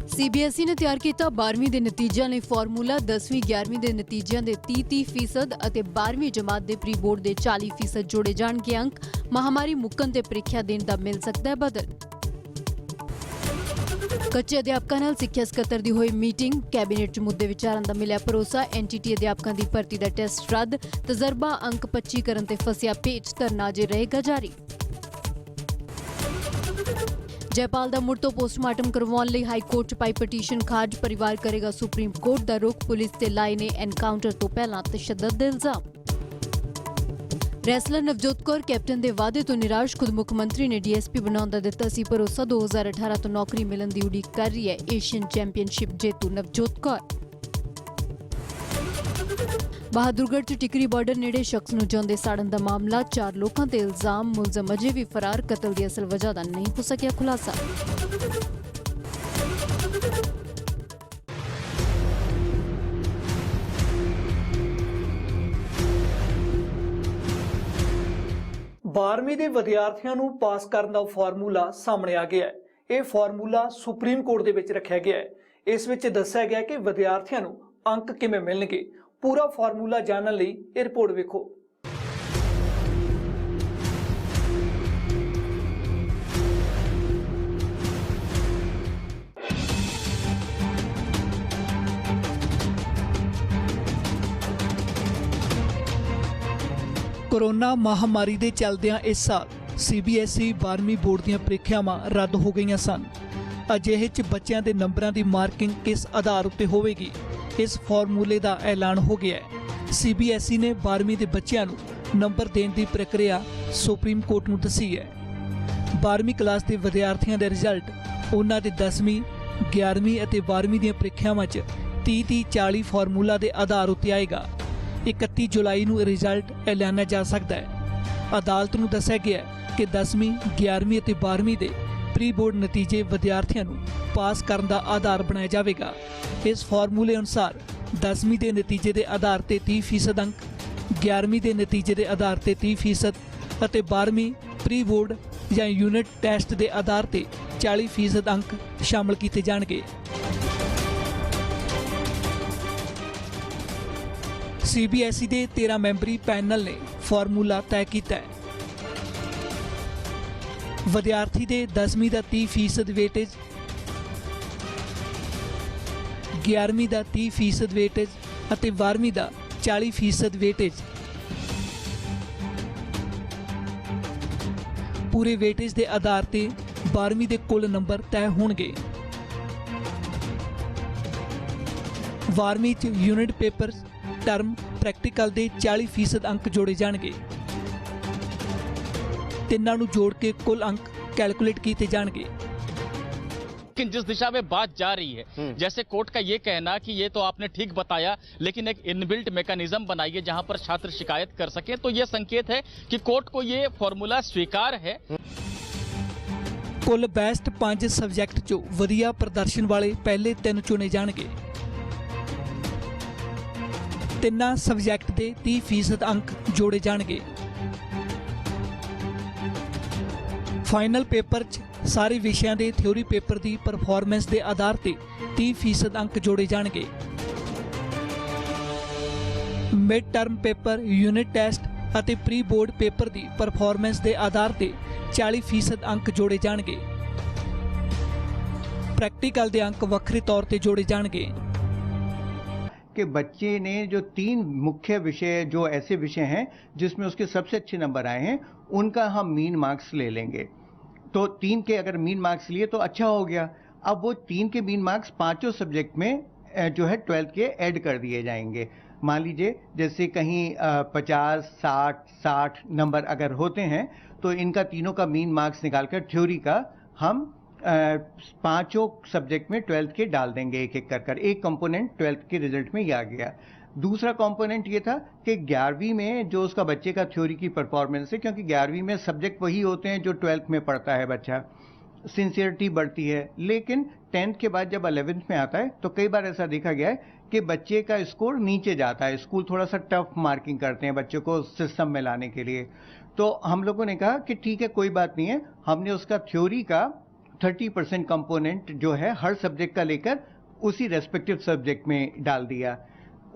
CBSE ने तैयार किया 12वीं के नतीजों लिए फार्मूला। 10वीं 11वीं के नतीजों के 30% और 12वीं जमात के प्री बोर्ड के 40% जोड़े जाएंगे अंक। महामारी मुक्कन ते परीक्षा देने का मिल सकता है बदल। कच्चे अध्यापकों नाल सिक्ख्या सकत्तर की हुई मीटिंग। कैबिनेट च मुद्दे विचारां दा मिलिया भरोसा। एनटीटी अध्यापकों की भर्ती का टेस्ट रद्द। तजर्बा अंक 25 करन ते फसिया पेच। धरना अजे रहेगा जारी। जयपाल दा मुड़ तो पोस्टमार्टम करवाउण लई हाई कोर्ट च पाई पटीशन खारज। परिवार करेगा सुप्रीम कोर्ट दा रुख। पुलिस ते लाए ने एनकाउंटर तो पहला तशद्दद दे इल्जाम। Wrestler Navjot Kaur captain they वादे तो निराश। खुद मुख्यमंत्री ने डीएसपी बनाउण दा दित्ता सी भरोसा। 2018 तो नौकरी मिलन दी उड़ीक कर रही है एशियन चैंपीयनशिप जेतू नवजोत कौर। बहादुरगढ़ च टिकरी बॉर्डर नेड़े शख्स नूं जिउंदे साड़न दा मामला। 4 लोकां ते इल्जाम। मुलजम अजे भी फरार। कतल दी असल वजह दा नहीं हो सकिया खुलासा। बारहवीं ਦੇ ਵਿਦਿਆਰਥੀਆਂ ਨੂੰ ਪਾਸ ਕਰਨ ਦਾ ਫਾਰਮੂਲਾ ਸਾਹਮਣੇ ਆ ਗਿਆ ਹੈ। ਇਹ ਫਾਰਮੂਲਾ ਸੁਪਰੀਮ ਕੋਰਟ ਦੇ ਵਿੱਚ ਰੱਖਿਆ ਗਿਆ ਹੈ। ਇਸ ਵਿੱਚ ਦੱਸਿਆ ਗਿਆ ਕਿ ਵਿਦਿਆਰਥੀਆਂ ਨੂੰ ਅੰਕ ਕਿਵੇਂ ਮਿਲਣਗੇ। पूरा फार्मूला जानने ਲਈ ਇਹ ਰਿਪੋर्ट ਵੇਖੋ। कोरोना महामारी के चलदियां इस साल सीबीएसई 12वीं बोर्ड ਦੀਆਂ ਪ੍ਰੀਖਿਆਵਾਂ ਰੱਦ ਹੋ ਗਈਆਂ ਸਨ। ਅਜਿਹੇ 'ਚ ਬੱਚਿਆਂ ਦੇ ਨੰਬਰਾਂ ਦੀ ਮਾਰਕਿੰਗ ਕਿਸ ਆਧਾਰ ਉੱਤੇ ਹੋਵੇਗੀ, इस फार्मूले का ऐलान हो गया है। सीबीएसई ने 12वीं के बच्चों को नंबर देने की प्रक्रिया सुप्रीम कोर्ट में दसी है। 12वीं क्लास के विद्यार्थियों के रिजल्ट उन्होंने 10वीं 11वीं और 12वीं दी ਪ੍ਰੀਖਿਆਵਾਂ 'ਚ 30-40 फार्मूला के आधार उत्ते आएगा। 31 जुलाई को रिजल्ट ऐलानिया जा सकता है। अदालत को दस्सिया गया कि 10वीं 11वीं और 12वीं के प्री बोर्ड नतीजे विद्यार्थियों को पास करने का आधार बनाया जाएगा। इस फार्मूले अनुसार 10वीं के नतीजे के आधार पर 30% अंक, 11वीं के नतीजे के आधार पर 30% और 12वीं प्री बोर्ड या यूनिट टेस्ट के आधार पर 40% अंक शामिल किए जाएंगे। सीबीएसई के 13 मैंबरी पैनल ने फार्मूला तय किया है। विद्यार्थी के 10वीं का 30% वेटेज, 11वीं का 30% वेटेज और 12वीं का 40% वेटेज। पूरे वेटेज के आधार पर 12वीं के कुल नंबर तय होंगे। 12वीं यूनिट पेपर टर्म प्रैक्टिकल के 40% अंक जोड़े जाएंगे। तिन्नां नूं जोड़ के कुल अंक कैलकुलेट किए जाएंगे। लेकिन जिस दिशा में बात जा रही है, जैसे कोर्ट का ये कहना कि ये तो आपने ठीक बताया, लेकिन एक इनबिल्ट मैकेनिज्म बनाइए जहां पर छात्र शिकायत कर सके, तो ये संकेत है कि कोर्ट को ये फॉर्मूला स्वीकार है। कुल बेस्ट 5 सबजैक्ट चो वधिया प्रदर्शन वाले पहले 3 चुने जाएंगे। तिन्ना सबजैक्ट के 30% अंक जोड़े जाएंगे। फाइनल पेपर च सारे विषयों के थ्योरी पेपर की परफॉर्मेंस के आधार पर 30% अंक जोड़े जाएंगे। Mid term paper, unit test और प्री बोर्ड पेपर की परफॉर्मेंस के आधार पर 40% अंक जोड़े जाएंगे। प्रैक्टिकल के अंक वक्री तौर पर जोड़े जाएंगे। कि बच्चे ने जो 3 मुख्य विषय, जो ऐसे विषय हैं जिसमें उसके सबसे अच्छे नंबर आए हैं, उनका हम मीन मार्क्स ले लेंगे। तो 3 के अगर मीन मार्क्स लिए तो अच्छा हो गया। अब वो 3 के मीन मार्क्स 5 सब्जेक्ट में जो है 12th के ऐड कर दिए जाएंगे। मान लीजिए जैसे कहीं 50, 60 नंबर अगर होते हैं तो इनका तीनों का मीन मार्क्स निकालकर थ्योरी का हम 5 सब्जेक्ट में 12th के डाल देंगे एक एक कर। एक कंपोनेंट 12th के रिजल्ट में ये आ गया। दूसरा कंपोनेंट ये था कि 11वीं में जो उसका बच्चे का थ्योरी की परफॉर्मेंस है, क्योंकि 11वीं में सब्जेक्ट वही होते हैं जो 12th में पढ़ता है बच्चा, सिंसियरिटी बढ़ती है। लेकिन 10th के बाद जब 11th में आता है तो कई बार ऐसा देखा गया है कि बच्चे का स्कोर नीचे जाता है। स्कूल थोड़ा सा टफ मार्किंग करते हैं बच्चों को सिस्टम में लाने के लिए। तो हम लोगों ने कहा कि ठीक है, कोई बात नहीं है, हमने उसका थ्योरी का 30% कंपोनेंट जो है हर सब्जेक्ट का लेकर उसी रेस्पेक्टिव सब्जेक्ट में डाल दिया।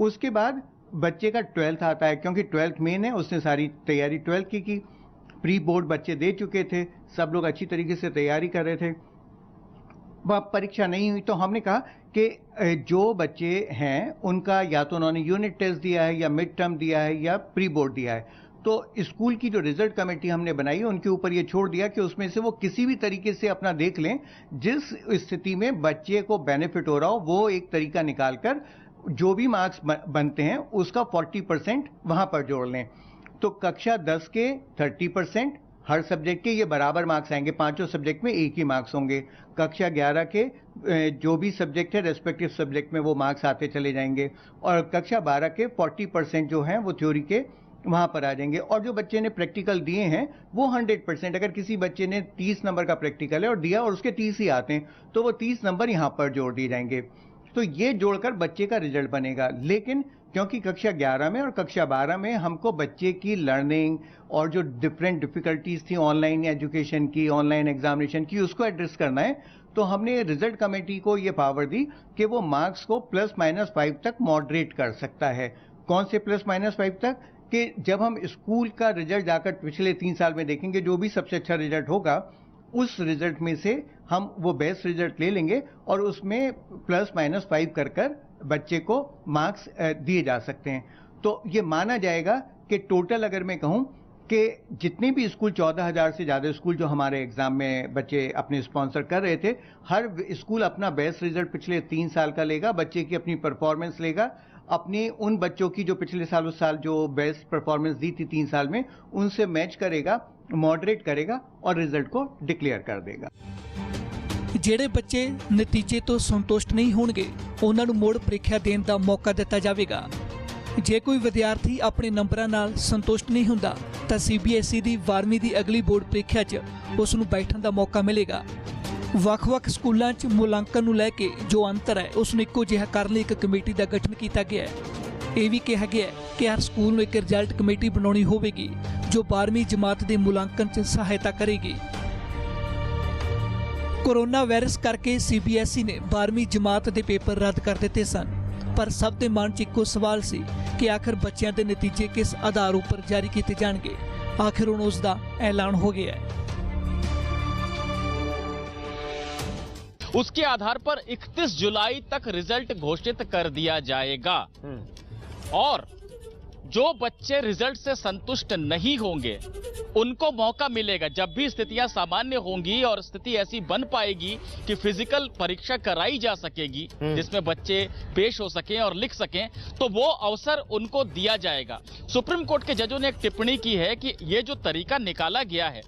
उसके बाद बच्चे का 12th आता है, क्योंकि 12th मेन है, उसने सारी तैयारी 12th की प्री बोर्ड बच्चे दे चुके थे, सब लोग अच्छी तरीके से तैयारी कर रहे थे। परीक्षा नहीं हुई तो हमने कहा कि जो बच्चे हैं उनका या तो उन्होंने यूनिट टेस्ट दिया है या मिड टर्म दिया है या प्री बोर्ड दिया है, तो स्कूल की जो रिजल्ट कमेटी हमने बनाई है उनके ऊपर ये छोड़ दिया कि उसमें से वो किसी भी तरीके से अपना देख लें, जिस स्थिति में बच्चे को बेनिफिट हो रहा हो वो एक तरीका निकालकर जो भी मार्क्स बनते हैं उसका 40% वहां पर जोड़ लें। तो कक्षा 10 के 30% हर सब्जेक्ट के ये बराबर मार्क्स आएंगे, पांचों सब्जेक्ट में एक ही मार्क्स होंगे। कक्षा 11 के जो भी सब्जेक्ट है रेस्पेक्टिव सब्जेक्ट में वो मार्क्स आते चले जाएंगे, और कक्षा 12 के 40% जो हैं वो थ्योरी के वहां पर आ जाएंगे। और जो बच्चे ने प्रैक्टिकल दिए हैं वो 100%, अगर किसी बच्चे ने 30 नंबर का प्रैक्टिकल है और दिया और उसके 30 ही आते हैं तो वो 30 नंबर यहां पर जोड़ दिए जाएंगे। तो ये जोड़कर बच्चे का रिजल्ट बनेगा। लेकिन क्योंकि कक्षा 11 में और कक्षा 12 में हमको बच्चे की लर्निंग और जो डिफरेंट डिफिकल्टीज थी ऑनलाइन एजुकेशन की, ऑनलाइन एग्जामिनेशन की, उसको एड्रेस करना है, तो हमने रिजल्ट कमेटी को ये पावर दी कि वो मार्क्स को +-5 तक मॉडरेट कर सकता है। कौन से +-5 तक? कि जब हम स्कूल का रिजल्ट जाकर पिछले 3 साल में देखेंगे, जो भी सबसे अच्छा रिजल्ट होगा उस रिजल्ट में से हम वो बेस्ट रिजल्ट ले लेंगे और उसमें +-5 कर बच्चे को मार्क्स दिए जा सकते हैं। तो ये माना जाएगा कि टोटल अगर मैं कहूं कि जितने भी स्कूल 14,000 से ज़्यादा स्कूल जो हमारे एग्जाम में बच्चे अपने स्पॉन्सर कर रहे थे, हर स्कूल अपना बेस्ट रिजल्ट पिछले 3 साल का लेगा, बच्चे की अपनी परफॉर्मेंस लेगा, अपनी उन बच्चों की जो पिछले साल जो बेस्ट परफॉर्मेंस दी थी 3 साल में उनसे मैच करेगा, मॉडरेट करेगा और रिजल्ट को डिक्लेयर कर देगा। ਜਿਹੜੇ ਬੱਚੇ ਨਤੀਜੇ ਤੋਂ ਸੰਤੁਸ਼ਟ ਨਹੀਂ ਹੋਣਗੇ ਉਹਨਾਂ ਨੂੰ ਮੁੜ ਪ੍ਰੀਖਿਆ ਦੇਣ ਦਾ ਮੌਕਾ ਦਿੱਤਾ ਜਾਵੇਗਾ। ਜੇ ਕੋਈ ਵਿਦਿਆਰਥੀ ਆਪਣੇ ਨੰਬਰਾਂ ਨਾਲ ਸੰਤੁਸ਼ਟ ਨਹੀਂ ਹੁੰਦਾ ਤਾਂ CBSE ਦੀ 12ਵੀਂ ਦੀ ਅਗਲੀ ਬੋਰਡ ਪ੍ਰੀਖਿਆ 'ਚ ਉਸ ਨੂੰ ਬੈਠਣ ਦਾ ਮੌਕਾ ਮਿਲੇਗਾ। ਵੱਖ-ਵੱਖ ਸਕੂਲਾਂ 'ਚ ਮੁਲਾਂਕਣ ਨੂੰ ਲੈ ਕੇ ਜੋ ਅੰਤਰ ਹੈ ਉਸ ਨੂੰ ਇੱਕੋ ਜਿਹਾ ਕਰਨ ਲਈ ਇੱਕ ਕਮੇਟੀ ਦਾ ਗਠਨ ਕੀਤਾ ਗਿਆ ਹੈ। ਇਹ ਵੀ ਕਿਹਾ ਗਿਆ ਹੈ ਕਿ ਹਰ ਸਕੂਲ ਨੂੰ ਇੱਕ ਰਿਜ਼ਲਟ ਕਮੇਟੀ ਬਣਾਉਣੀ ਹੋਵੇਗੀ ਜੋ 12ਵੀਂ ਜਮਾਤ ਦੇ ਮੁਲਾਂਕਣ 'ਚ ਸਹਾਇਤਾ ਕਰੇਗੀ। कोरोना वायरस करके CBSE ने 12वीं जमात के पेपर रद्द कर दिते सन, पर सब के मन च इक्को सवाल सी कि आखिर बच्चों के नतीजे किस आधार पर जारी किए जाएंगे। आखिर हुण उसका ऐलान हो गया है। उसके आधार पर 31 जुलाई तक रिजल्ट घोषित कर दिया जाएगा और जो बच्चे रिजल्ट से संतुष्ट नहीं होंगे उनको मौका मिलेगा, जब भी स्थितियां सामान्य होंगी और स्थिति ऐसी बन पाएगी कि फिजिकल परीक्षा कराई जा सकेगी जिसमें बच्चे पेश हो सकें और लिख सकें, तो वो अवसर उनको दिया जाएगा। सुप्रीम कोर्ट के जजों ने एक टिप्पणी की है कि ये जो तरीका निकाला गया है,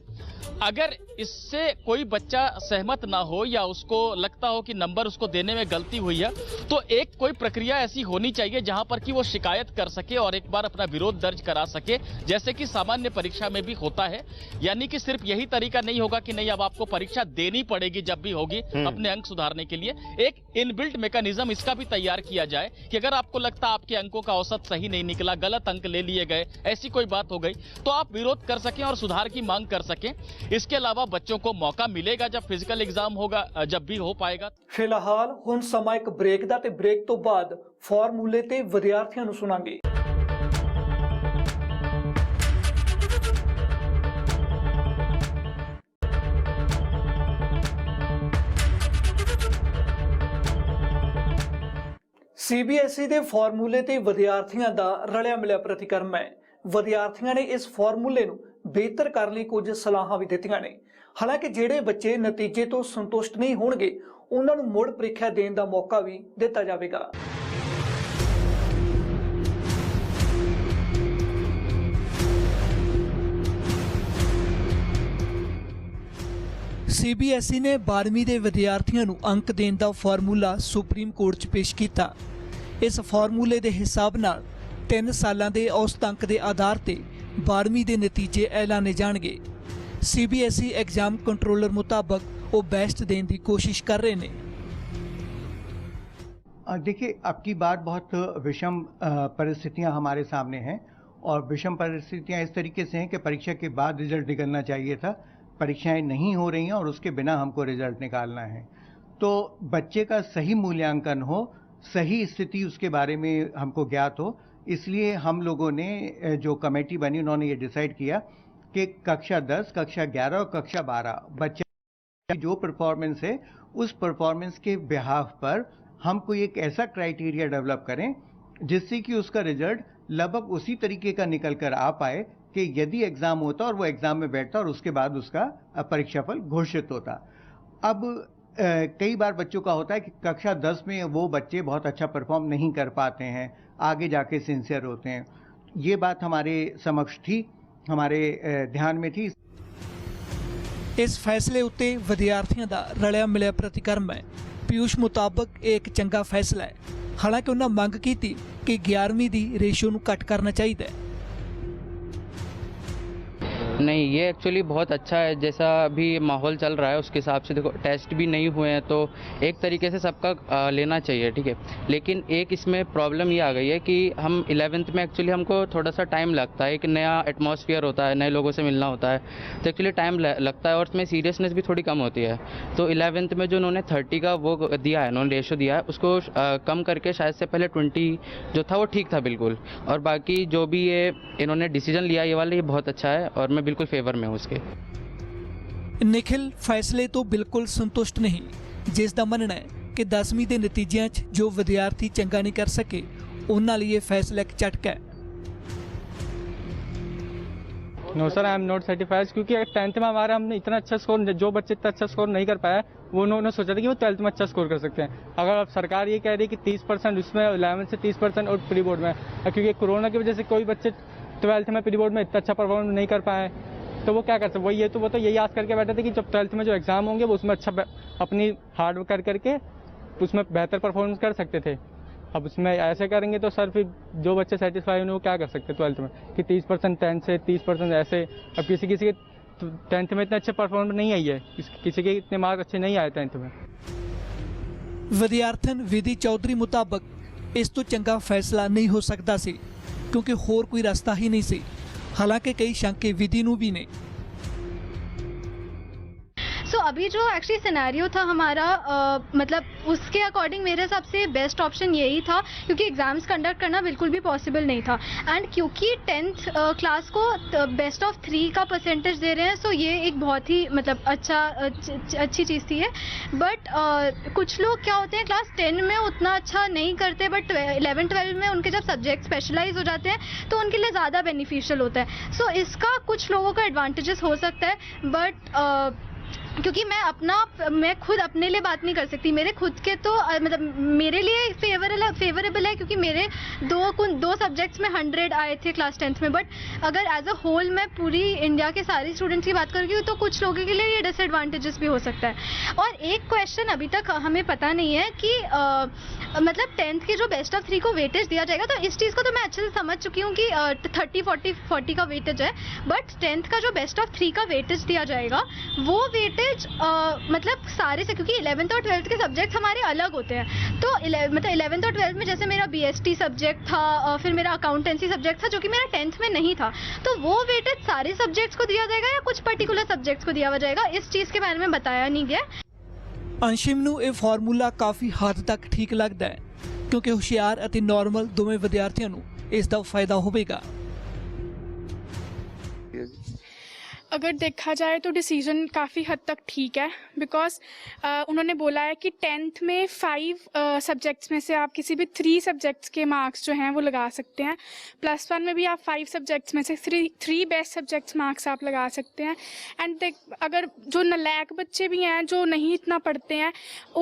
अगर इससे कोई बच्चा सहमत ना हो या उसको लगता हो कि नंबर उसको देने में गलती हुई है, तो एक कोई प्रक्रिया ऐसी होनी चाहिए जहां पर कि वो शिकायत कर सके और एक बार अपना विरोध दर्ज करा सके, जैसे कि सामान्य परीक्षा में भी होता है। यानी कि सिर्फ यही तरीका नहीं होगा कि नहीं अब आपको परीक्षा देनी पड़ेगी जब भी होगी अपने अंक सुधारने के लिए। एक इनबिल्ट मैकेनिज्म इसका भी तैयार किया जाए कि अगर आपको लगता आपके अंकों का औसत सही नहीं निकला, गलत अंक ले लिए गए, ऐसी कोई बात हो गई, तो आप विरोध कर सकें और सुधार की मांग कर सकें। इसके अलावा बच्चों को मौका मिलेगा जब फिजिकल एग्जाम होगा, जब भी हो पाएगा। फिलहाल हुण समा एक ब्रेक दा ते ब्रेक तो बाद फार्मूले ते विद्यार्थियों नूं सुनांगे। CBSE ਦੇ ਫਾਰਮੂਲੇ ਤੇ ਵਿਦਿਆਰਥੀਆਂ ਦਾ ਰਲਿਆ ਮਿਲਿਆ ਪ੍ਰਤੀਕਰਮ ਹੈ। ਵਿਦਿਆਰਥੀਆਂ ਨੇ ਇਸ ਫਾਰਮੂਲੇ ਨੂੰ ਬਿਹਤਰ ਕਰਨ ਲਈ ਕੁਝ ਸਲਾਹਾਂ ਵੀ ਦਿੱਤੀਆਂ ਨੇ। ਹਾਲਾਂਕਿ ਜਿਹੜੇ ਬੱਚੇ ਨਤੀਜੇ ਤੋਂ ਸੰਤੁਸ਼ਟ ਨਹੀਂ ਹੋਣਗੇ ਉਹਨਾਂ ਨੂੰ ਮੁੜ ਪ੍ਰੀਖਿਆ ਦੇਣ ਦਾ ਮੌਕਾ ਵੀ ਦਿੱਤਾ ਜਾਵੇਗਾ। CBSE ਨੇ 12ਵੀਂ ਦੇ ਵਿਦਿਆਰਥੀਆਂ ਨੂੰ ਅੰਕ ਦੇਣ ਦਾ ਫਾਰਮੂਲਾ ਸੁਪਰੀਮ ਕੋਰਟ 'ਚ ਪੇਸ਼ ਕੀਤਾ। ਇਸ ਫਾਰਮੂਲੇ ਦੇ ਹਿਸਾਬ ਨਾਲ 3 ਸਾਲਾਂ ਦੇ ਔਸਤ ਅੰਕ ਦੇ ਆਧਾਰ ਤੇ 12ਵੀਂ ਦੇ ਨਤੀਜੇ ਐਲਾਨੇ ਜਾਣਗੇ। CBSE एग्जाम कंट्रोलर मुताबिक वो बेस्ट देने की कोशिश कर रहे हैं। देखिए, आपकी बात बहुत विषम परिस्थितियां हमारे सामने हैं और विषम परिस्थितियां इस तरीके से हैं कि परीक्षा के बाद रिजल्ट निकलना चाहिए था, परीक्षाएं नहीं हो रही हैं और उसके बिना हमको रिजल्ट निकालना है। तो बच्चे का सही मूल्यांकन हो, सही स्थिति उसके बारे में हमको ज्ञात हो, इसलिए हम लोगों ने जो कमेटी बनी उन्होंने ये डिसाइड किया कि कक्षा 10, कक्षा 11 और कक्षा 12 बच्चे की जो परफॉर्मेंस है उस परफॉर्मेंस के बिहाफ पर हम कोई एक ऐसा क्राइटेरिया डेवलप करें जिससे कि उसका रिजल्ट लगभग उसी तरीके का निकल कर आ पाए कि यदि एग्जाम होता और वो एग्जाम में बैठता और उसके बाद उसका परीक्षाफल घोषित होता। अब कई बार बच्चों का होता है कि कक्षा 10 में वो बच्चे बहुत अच्छा परफॉर्म नहीं कर पाते हैं, आगे जाके सिंसियर होते हैं। ये बात हमारे समक्ष थी, हमारे ध्यान में थी। ਇਸ ਫੈਸਲੇ ਉੱਤੇ ਵਿਦਿਆਰਥੀਆਂ ਦਾ ਰਲਿਆ ਮਿਲਿਆ ਪ੍ਰਤੀਕਰਮ ਹੈ। ਪੀਯੂਸ਼ ਮੁਤਾਬਕ ਇਹ ਇੱਕ ਚੰਗਾ ਫੈਸਲਾ ਹੈ। ਹਾਲਾਂਕਿ ਉਹਨਾਂ ਮੰਗ ਕੀਤੀ ਕਿ 11ਵੀਂ ਦੀ ਰੇਸ਼ੋ ਨੂੰ ਘੱਟ ਕਰਨਾ ਚਾਹੀਦਾ ਹੈ। नहीं, ये एक्चुअली बहुत अच्छा है। जैसा अभी माहौल चल रहा है उसके हिसाब से देखो, टेस्ट भी नहीं हुए हैं तो एक तरीके से सबका लेना चाहिए, ठीक है। लेकिन एक इसमें प्रॉब्लम ये आ गई है कि हम 11th में एक्चुअली हमको थोड़ा सा टाइम लगता है, एक नया एटमॉस्फेयर होता है, नए लोगों से मिलना होता है, तो एक्चुअली टाइम लगता है और उसमें सीरियसनेस भी थोड़ी कम होती है। तो 11th में जो उन्होंने 30 का वो दिया है, उन्होंने रेशो दिया है, उसको कम करके शायद से पहले 20 जो था वो ठीक था बिल्कुल। और बाकी जो भी ये इन्होंने डिसीजन लिया ये वाला, ये बहुत अच्छा है और मैं बिल्कुल फेवर में हूँ उसके। ਨਿਖਿਲ ਫੈਸਲੇ ਤੋਂ ਬਿਲਕੁਲ ਸੰਤੁਸ਼ਟ ਨਹੀਂ, ਜਿਸ ਦਾ ਮੰਨਣਾ ਹੈ ਕਿ 10ਵੀਂ ਦੇ ਨਤੀਜਿਆਂ 'ਚ ਜੋ ਵਿਦਿਆਰਥੀ ਚੰਗਾ ਨਹੀਂ ਕਰ ਸਕੇ ਉਹਨਾਂ ਲਈ ਇਹ ਫੈਸਲਾ ਇੱਕ ਝਟਕਾ ਹੈ। No sir, I am not satisfied, क्योंकि 10th में हमारा हमने इतना अच्छा स्कोर, जो बच्चे इतना अच्छा स्कोर नहीं कर पाया वो उन्होंने सोचा था कि वो 12th में अच्छा स्कोर कर सकते हैं। अगर अब सरकार ये कह रही है कि 30% उसमें 11 से 30% और प्री बोर्ड में, क्योंकि कोरोना की वजह से कोई बच्चे 12th में प्री बोर्ड में इतना अच्छा परफॉर्मेंस नहीं कर पाए तो वो क्या कर सकते, वही ये तो वो तो यही आस करके बैठे थे कि जब 12th में जो एग्जाम होंगे वो उसमें अच्छा अपनी हार्ड वर्क करके उसमें बेहतर परफॉर्मेंस कर सकते थे। अब उसमें ऐसे करेंगे तो सर फिर जो बच्चे सेटिस्फाई होंगे वो क्या कर सकते 12th में कि 30% 10 से 30% ऐसे। अब किसी के 10th में इतने अच्छे परफॉर्मेंस नहीं आई है, किसी के इतने मार्क्स अच्छे नहीं आए 10th में। ਵਿਦਿਆਰਥਣ ਵਿਧੀ ਚੌਧਰੀ ਮੁਤਾਬਕ ਇਸ ਤੋਂ ਚੰਗਾ ਫੈਸਲਾ ਨਹੀਂ ਹੋ ਸਕਦਾ ਸੀ ਕਿਉਂਕਿ ਹੋਰ ਕੋਈ ਰਸਤਾ ਹੀ ਨਹੀਂ ਸੀ। ਹਾਲਾਂਕਿ ਕਈ ਸ਼ੰਕੇ ਵਿਧੀ ਨੂੰ ਵੀ ਨੇ। सो अभी जो एक्चुअली सिनेरियो था हमारा मतलब उसके अकॉर्डिंग मेरे हिसाब से बेस्ट ऑप्शन यही था, क्योंकि एग्ज़ाम्स कंडक्ट करना बिल्कुल भी पॉसिबल नहीं था। एंड क्योंकि 10th क्लास को बेस्ट ऑफ 3 का परसेंटेज दे रहे हैं, सो ये एक बहुत ही मतलब अच्छी चीज़ थी है। बट कुछ लोग क्या होते हैं क्लास 10 में उतना अच्छा नहीं करते, बट 11-12 में उनके जब सब्जेक्ट स्पेशलाइज हो जाते हैं तो उनके लिए ज़्यादा बेनिफिशियल होता है। सो इसका कुछ लोगों का एडवांटेजेस हो सकता है, बट क्योंकि मैं खुद अपने लिए बात नहीं कर सकती, मेरे खुद के तो मतलब मेरे लिए फेवरेबल है क्योंकि मेरे दो सब्जेक्ट्स में 100 आए थे क्लास 10th में। बट अगर एज अ होल मैं पूरी इंडिया के सारे स्टूडेंट्स की बात करूँगी तो कुछ लोगों के लिए ये डिसएडवांटेजेस भी हो सकता है। और एक क्वेश्चन अभी तक हमें पता नहीं है कि मतलब 10th के जो बेस्ट ऑफ 3 को वेटेज दिया जाएगा, तो इस चीज़ को तो मैं अच्छे से समझ चुकी हूँ कि 30-40 का वेटेज है। बट 10th का जो बेस्ट ऑफ 3 का वेटेज दिया जाएगा वो वेटेज मतलब सारे से, क्योंकि 11th और 12th के सब्जेक्ट्स हमारे अलग होते हैं, तो मतलब 11th और 12th में जैसे मेरा BST सब्जेक्ट था, फिर मेरा अकाउंटेंसी सब्जेक्ट था जो कि मेरा 10th में नहीं था, तो वो वेटेज सारे सब्जेक्ट्स को दिया जाएगा या कुछ पर्टिकुलर सब्जेक्ट्स को दिया जाएगा, इस चीज़ के बारे में बताया नहीं गया। ਅੰਸ਼ਿਮ ਨੂੰ ਇਹ ਫਾਰਮੂਲਾ ਕਾਫੀ ਹੱਦ ਤੱਕ ਠੀਕ ਲੱਗਦਾ ਹੈ ਕਿਉਂਕਿ ਹੁਸ਼ਿਆਰ ਅਤੇ ਨਾਰਮਲ ਦੋਵੇਂ ਵਿਦਿਆਰਥੀਆਂ ਨੂੰ ਇਸ ਦਾ ਫਾਇਦਾ ਹੋਵੇਗਾ। अगर देखा जाए तो डिसीजन काफ़ी हद तक ठीक है, बिकॉज उन्होंने बोला है कि 10th में 5 सब्जेक्ट्स में से आप किसी भी 3 सब्जेक्ट्स के मार्क्स जो हैं वो लगा सकते हैं। +1 में भी आप 5 सब्जेक्ट्स में से 3 बेस्ट सब्जेक्ट्स मार्क्स आप लगा सकते हैं। एंड अगर जो नालायक बच्चे भी हैं जो नहीं इतना पढ़ते हैं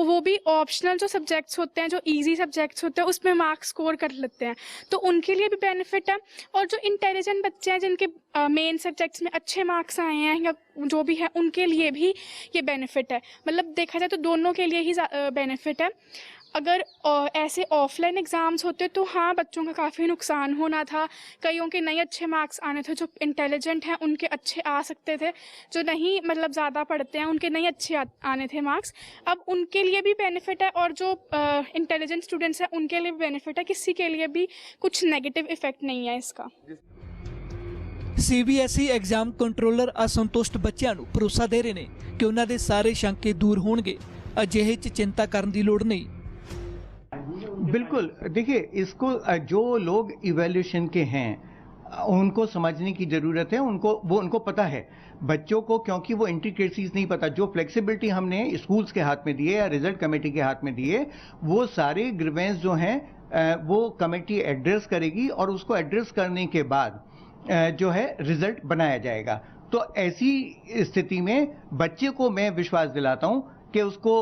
वो भी ऑप्शनल जो सब्जेक्ट्स होते हैं, जो ईजी सब्जेक्ट्स होते हैं उसमें मार्क्स स्कोर कर लेते हैं, तो उनके लिए भी बेनिफिट है। और जो इंटेलिजेंट बच्चे हैं जिनके मेन सब्जेक्ट्स में अच्छे मार्क्स आए हैं या जो भी है उनके लिए भी ये बेनिफिट है। मतलब देखा जाए तो दोनों के लिए ही बेनिफिट है। अगर ऐसे ऑफलाइन एग्ज़ाम्स होते तो हाँ बच्चों का काफ़ी नुकसान होना था, कईयों के नहीं अच्छे मार्क्स आने थे, जो इंटेलिजेंट हैं उनके अच्छे आ सकते थे, जो नहीं मतलब ज़्यादा पढ़ते हैं उनके नहीं अच्छे आने थे मार्क्स। अब उनके लिए भी बेनिफिट है और जो इंटेलिजेंट स्टूडेंट्स हैं उनके लिए भी बेनिफिट है, किसी के लिए भी कुछ नेगेटिव इफ़ेक्ट नहीं है इसका। CBSE ਐਗਜ਼ਾਮ ਕੰਟਰੋਲਰ ਅਸੰਤੁਸ਼ਟ ਬੱਚਿਆਂ ਨੂੰ ਭਰੋਸਾ ਦੇ ਰਹੇ ਨੇ ਕਿ ਉਹਨਾਂ ਦੇ ਸਾਰੇ ਸ਼ੰਕੇ ਦੂਰ ਹੋਣਗੇ। ਅਜਿਹੇ 'ਚ चिंता करने की लोड़ नहीं। बिल्कुल, देखिए इसको जो लोग इवैल्यूएशन के हैं उनको समझने की जरूरत है। उनको पता है बच्चों को, क्योंकि वो इंट्रिकेसीज नहीं पता। जो फ्लेक्सिबिलिटी हमने स्कूल्स के हाथ में दी है या रिजल्ट कमेटी के हाथ में दी है, वो सारे ग्रीवेंस जो हैं वो कमेटी एड्रेस करेगी और उसको एड्रेस करने के बाद जो है रिजल्ट बनाया जाएगा। तो ऐसी स्थिति में बच्चे को मैं विश्वास दिलाता हूं कि उसको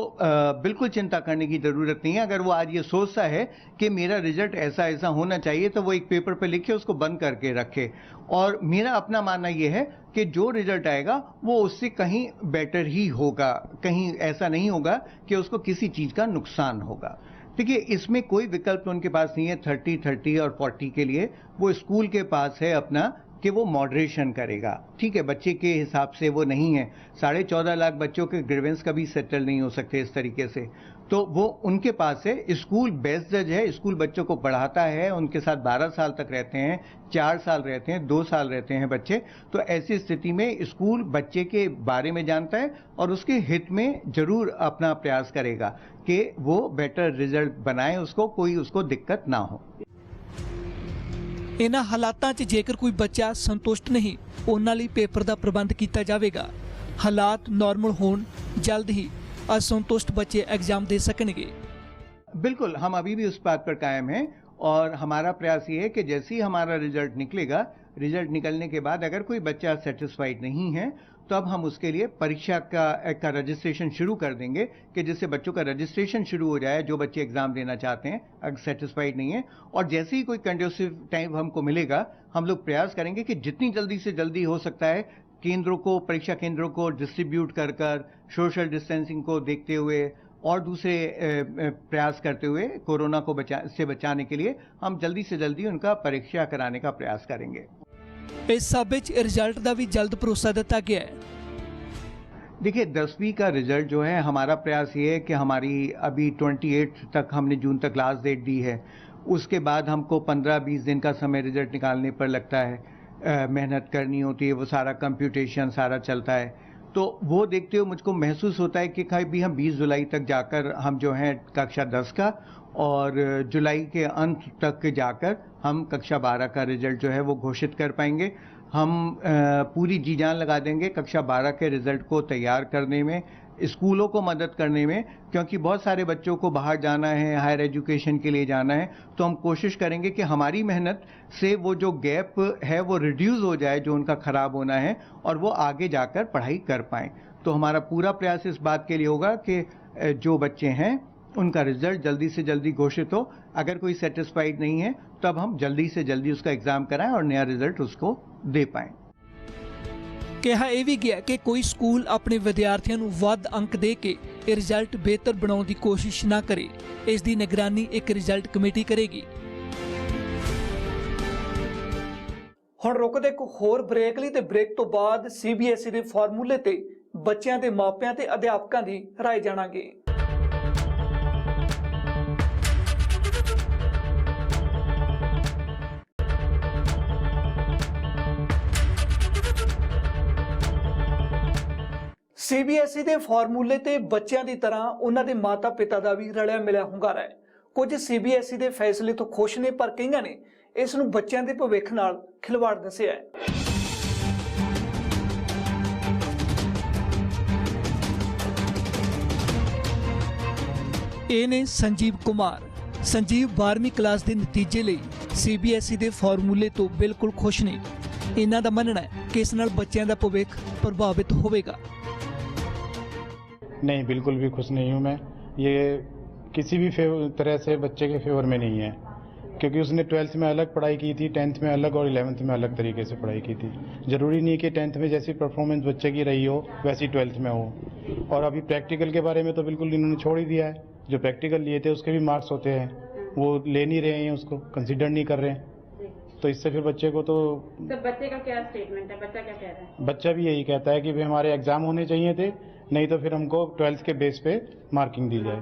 बिल्कुल चिंता करने की जरूरत नहीं है। अगर वो आज ये सोचता है कि मेरा रिजल्ट ऐसा ऐसा होना चाहिए, तो वो एक पेपर पे लिखे, उसको बंद करके रखे। और मेरा अपना मानना ये है कि जो रिजल्ट आएगा वो उससे कहीं बेटर ही होगा, कहीं ऐसा नहीं होगा कि उसको किसी चीज का नुकसान होगा। देखिए, इसमें कोई विकल्प उनके पास नहीं है 30 और 40 के लिए। वो स्कूल के पास है अपना कि वो मॉडरेशन करेगा। ठीक है, बच्चे के हिसाब से वो नहीं है। 14.5 लाख बच्चों के ग्रीवेंस कभी सेटल नहीं हो सकते इस तरीके से, तो वो उनके पास है। स्कूल बेस्ट जज है, स्कूल बच्चों को पढ़ाता है, उनके साथ 12 साल तक रहते हैं, 4 साल रहते हैं, 2 साल रहते हैं बच्चे। तो ऐसी स्थिति में स्कूल बच्चे के बारे में जानता है और उसके हित में जरूर अपना प्रयास करेगा कि वो बेटर रिजल्ट बनाए, उसको कोई उसको दिक्कत ना हो। इन्हां हालातां 'ਚ जेकर कोई बच्चा संतुष्ट नहीं, उन्हां लई पेपर का प्रबंध किया जाएगा। हालात नॉर्मल होण जल्द ही असंतुष्ट बच्चे एग्जाम दे सकेंगे। बिल्कुल, हम अभी भी उस बात पर कायम हैं और हमारा प्रयास ये है कि जैसे ही हमारा रिजल्ट निकलेगा, रिजल्ट निकलने के बाद अगर कोई बच्चा सेटिस्फाइड नहीं है तो अब हम उसके लिए परीक्षा का रजिस्ट्रेशन शुरू कर देंगे कि जिससे बच्चों का रजिस्ट्रेशन शुरू हो जाए, जो बच्चे एग्जाम देना चाहते हैं अगर सेटिस्फाइड नहीं है। और जैसे ही कोई कंड्यूसिव टाइम हमको मिलेगा, हम लोग प्रयास करेंगे कि जितनी जल्दी से जल्दी हो सकता है केंद्रों को, परीक्षा केंद्रों को डिस्ट्रीब्यूट कर सोशल डिस्टेंसिंग को देखते हुए और दूसरे प्रयास करते हुए कोरोना को बचाने के लिए हम जल्दी से जल्दी उनका परीक्षा कराने का प्रयास करेंगे। इस सब रिजल्ट का भी जल्द भरोसा दिता गया है। देखिए, 10वीं का रिजल्ट जो है, हमारा प्रयास ये है कि हमारी अभी 28 तक हमने जून तक लास्ट डेट दी है। उसके बाद हमको 15-20 दिन का समय रिजल्ट निकालने पर लगता है, मेहनत करनी होती है, वो सारा कंप्यूटेशन सारा चलता है। तो वो देखते हुए मुझको महसूस होता है कि भी हम 20 जुलाई तक जाकर हम जो है कक्षा 10 का और जुलाई के अंत तक जाकर हम कक्षा 12 का रिजल्ट जो है वो घोषित कर पाएंगे। हम पूरी जी जान लगा देंगे कक्षा 12 के रिजल्ट को तैयार करने में, स्कूलों को मदद करने में, क्योंकि बहुत सारे बच्चों को बाहर जाना है, हायर एजुकेशन के लिए जाना है। तो हम कोशिश करेंगे कि हमारी मेहनत से वो जो गैप है वो रिड्यूस हो जाए, जो उनका खराब होना है, और वो आगे जाकर पढ़ाई कर पाएं। तो हमारा पूरा प्रयास इस बात के लिए होगा कि जो बच्चे हैं उनका रिजल्ट जल्दी से जल्दी घोषित हो। अगर कोई सेटिस्फाइड नहीं है तब हम जल्दी से जल्दी उसका एग्जाम कराएं और नया रिजल्ट उसको दे पाएं। कहा यह भी गया कि कोई स्कूल अपने विद्यार्थियों को वध अंक दे के रिजल्ट बेहतर बनाने की कोशिश ना करे। इसकी निगरानी एक रिजल्ट कमेटी करेगी। हुण रुकदे एक होर ब्रेक लई ते ब्रेक तो बाद CBSE दे फार्मूले ते बच्चों के मापियां ते अध्यापकों की राय जाणांगे। CBSE ਦੇ ਫਾਰਮੂਲੇ ਤੇ ਬੱਚਿਆਂ ਦੀ ਤਰ੍ਹਾਂ ਉਹਨਾਂ ਦੇ ਮਾਤਾ-ਪਿਤਾ ਦਾ ਵੀ ਰਲਿਆ ਮਿਲਿਆ ਹੁੰਗਾਰਾ ਹੈ। ਕੁਝ CBSE ਦੇ ਫੈਸਲੇ ਤੋਂ ਖੁਸ਼ ਨੇ, ਪਰ ਕਈਆਂ ਨੇ ਇਸ ਨੂੰ ਬੱਚਿਆਂ ਦੇ ਭਵਿੱਖ ਨਾਲ ਖਿਲਵਾੜ ਦੱਸਿਆ ਹੈ। ਇਹ ਨੇ ਸੰਜੀਵ ਕੁਮਾਰ। ਸੰਜੀਵ 12ਵੀਂ ਕਲਾਸ ਦੇ ਨਤੀਜੇ ਲਈ CBSE ਦੇ ਫਾਰਮੂਲੇ ਤੋਂ ਬਿਲਕੁਲ ਖੁਸ਼ ਨੇ। ਇਹਨਾਂ ਦਾ ਮੰਨਣਾ ਹੈ ਕਿ ਇਸ ਨਾਲ ਬੱਚਿਆਂ ਦਾ ਭਵਿੱਖ ਪ੍ਰਭਾਵਿਤ ਹੋਵੇਗਾ। नहीं, बिल्कुल भी खुश नहीं हूँ मैं। ये किसी भी तरह से बच्चे के फेवर में नहीं है, क्योंकि उसने 12th में अलग पढ़ाई की थी, 10th में अलग और 11th में अलग तरीके से पढ़ाई की थी। ज़रूरी नहीं कि 10th में जैसी परफॉर्मेंस बच्चे की रही हो वैसी 12th में हो। और अभी प्रैक्टिकल के बारे में तो बिल्कुल इन्होंने छोड़ ही दिया है। जो प्रैक्टिकल लिए थे उसके भी मार्क्स होते हैं, वो ले नहीं रहे हैं, उसको कंसिडर नहीं कर रहे हैं। तो इससे फिर बच्चे को तो बच्चे का क्या स्टेटमेंट है, बच्चा क्या कह रहा है? बच्चा भी यही कहता है कि भाई हमारे एग्जाम होने चाहिए थे, नहीं तो फिर हमको 12th के बेस पे मार्किंग दी जाए।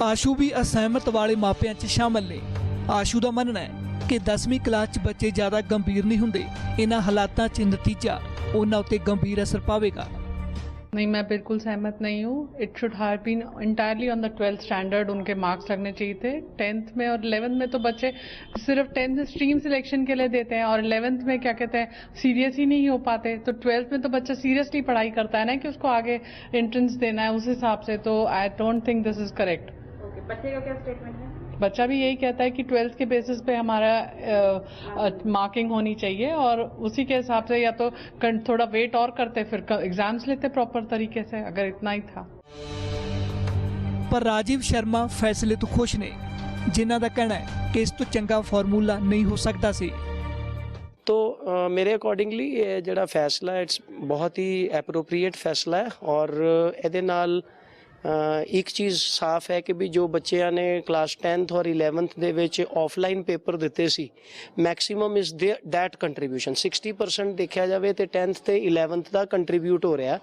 आशू भी असहमत वाले मापियां च शामिल ने। आशू का मनना है ਕਿ 10ਵੀਂ ਕਲਾਸ 'ਚ ਬੱਚੇ ਜ਼ਿਆਦਾ ਗੰਭੀਰ ਨਹੀਂ ਹੁੰਦੇ। ਇਹਨਾਂ ਹਾਲਾਤਾਂ 'ਚ ਨਤੀਜਾ ਉਹਨਾਂ ਉੱਤੇ ਗੰਭੀਰ ਅਸਰ ਪਾਵੇਗਾ। नहीं, मैं बिल्कुल सहमत नहीं हूँ। It should have been entirely on the 12th standard, उनके मार्क्स लगने चाहिए थे। 10th में और 11th में तो बच्चे सिर्फ 10th स्ट्रीम सिलेक्शन के लिए देते हैं और 11th में क्या कहते हैं सीरियस ही नहीं हो पाते। तो 12th में तो बच्चा सीरियसली पढ़ाई करता है ना कि उसको आगे एंट्रेंस देना है, उस हिसाब से तो I don't think this is correct. Okay, बच्चे का क्या स्टेटमेंट है? बच्चा भी यही कहता है कि 12th के बेसिस पे हमारा मार्किंग होनी चाहिए और उसी के हिसाब से या तो थोड़ा वेट और करते फिर एग्जाम्स लेते प्रॉपर तरीके से, अगर इतना ही था। पर राजीव शर्मा फैसले तो खुश ने, जिन्हां दा कहना है कि इस तो चंगा फार्मूला नहीं हो सकता सी। तो मेरे अकॉर्डिंगली ये जिहड़ा फैसला है इट्स बहुत ही एप्रोप्रीएट फैसला है और ਇਹਦੇ ਨਾਲ एक चीज़ साफ है कि भी जो बच्चों ने क्लास 10th और 11th ਦੇ ਵਿੱਚ ਆਫਲਾਈਨ ਪੇਪਰ ਦਿੱਤੇ ਸੀ ਮੈਕਸਿਮਮ ਇਜ਼ ਦੈਟ ਕੰਟਰੀਬਿਊਸ਼ਨ 60% ਦੇਖਿਆ ਜਾਵੇ ਤੇ 10th ਤੇ 11th ਦਾ ਕੰਟਰੀਬਿਊਟ ਹੋ ਰਿਹਾ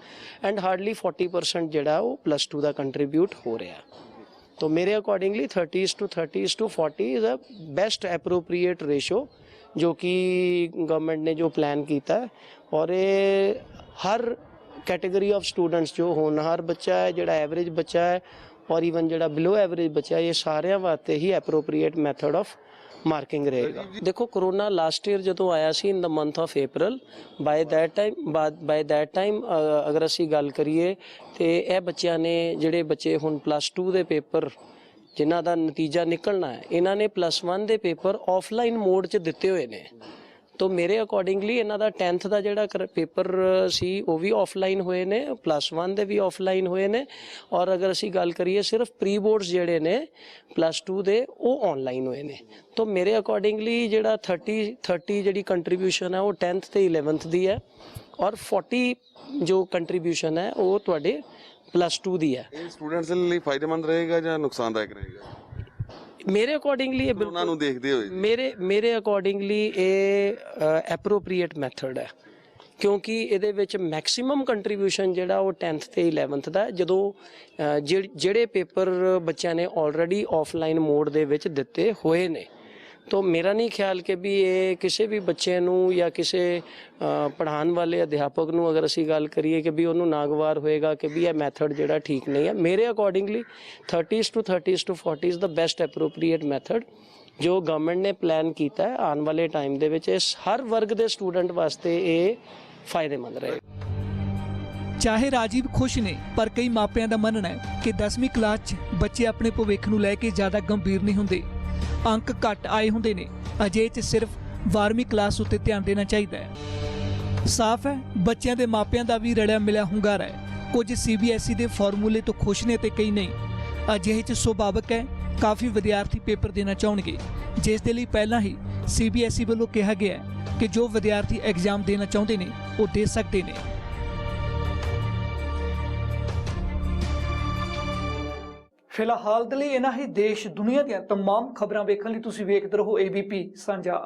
ਐਂਡ ਹਾਰਡਲੀ 40% ਜਿਹੜਾ ਉਹ +2 ਦਾ ਕੰਟਰੀਬਿਊਟ ਹੋ ਰਿਹਾ। तो मेरे accordingly 30:30:40 is a best appropriate ratio जो कि गवर्नमेंट ने जो प्लान किया है और ये हर कैटेगरी ऑफ स्टूडेंट्स जो होनहार बच्चा है, जोड़ा एवरेज बच्चा है और ईवन जोड़ा बिलो एवरेज बच्चा है, ये सारे वास्ते ही एप्रोप्रिएट मैथड ऑफ मार्किंग रहेगा। देखो कोरोना लास्ट ईयर जो आया सी in the month of April, by that time अगर असी गल करिए तो यह बच्चों ने जोड़े बच्चे हुण +2 के पेपर जिन्हां दा नतीजा निकलना है, इन्हां ने +1 के पेपर ऑफलाइन मोड च दिते हुए ने। तो मेरे अकॉर्डिंगली इन्हां दा 10th का जिहड़ा पेपर सी वो भी ऑफलाइन हुए ने, +1 दे भी ऑफलाइन हुए ने और अगर असी गल करिए सिर्फ प्री बोर्ड्स जिहड़े ने +2 दे वो ऑनलाइन हुए ने। तो मेरे अकॉर्डिंगली जिहड़ा 30 जिहड़ी कंट्रीब्यूशन है वो 10th ते 11th दी है और 40 जो कंट्रीब्यूशन है वो तुहाडे +2 दी है। स्टूडेंट्स के लिए फायदेमंद रहेगा या नुकसानदायक रहेगा? मेरे अकॉर्डिंगली ये बिल्कुल देखते हुए मेरे अकॉर्डिंगली ये एप्रोप्रीएट मैथड है क्योंकि ਇਹਦੇ ਵਿੱਚ ਮੈਕਸਿਮਮ ਕੰਟਰੀਬਿਊਸ਼ਨ ਜਿਹੜਾ ਉਹ 10th ਤੇ 11th ਦਾ ਜਦੋਂ ਜਿਹੜੇ ਪੇਪਰ ਬੱਚਿਆਂ ਨੇ ਆਲਰੇਡੀ ਆਫਲਾਈਨ ਮੋਡ ਦੇ ਵਿੱਚ ਦਿੱਤੇ ਹੋਏ ਨੇ। तो मेरा नहीं ख्याल कि भी ये किसी भी बच्चे नूं या किसी पढ़ाने वाले अध्यापक नूं अगर असी गल करिए कि भी उन्होंने नागवार होएगा कि भी यह मैथड जिहड़ा ठीक नहीं है। मेरे accordingly 30:30:40 is the best appropriate method जो गवर्नमेंट ने प्लान किया है आने वाले टाइम दे विच हर वर्ग के स्टूडेंट वास्ते ये फायदेमंद रहे। चाहे राजीव खुश ने पर कई मापियां दा मनना है कि 10वीं क्लास 'ਚ ਬੱਚੇ ਆਪਣੇ ਭਵਿੱਖ ਨੂੰ ਲੈ ਕੇ ਜ਼ਿਆਦਾ ਗੰਭੀਰ ਨਹੀਂ ਹੁੰਦੇ, अंक घट आए होंदे ने। अजे च सिर्फ 12वीं क्लास उत्ते ध्यान देना चाहिए है। साफ है बच्चों के मापियां दा भी रलिया मिलिया हुंगारा है। कुछ CBSE के फॉर्मूले तो खुश ने ते कई नहीं। अजिहे च सुभाविक है काफ़ी विद्यार्थी पेपर देना चाहणगे, जिस दे लई पहलां ही CBSE वालों कहा गया है कि जो विद्यार्थी एग्जाम देना चाहते हैं वो दे सकते हैं। फिलहाल ਦੇ ਲਈ ਇਹਨਾਂ ਹੀ ਦੇਸ਼ ਦੁਨੀਆ ਦੀਆਂ तमाम ਖਬਰਾਂ ਵੇਖਣ ਲਈ ਤੁਸੀਂ ਵੇਖਦੇ ਰਹੋ ABP ਸਾਂਝਾ।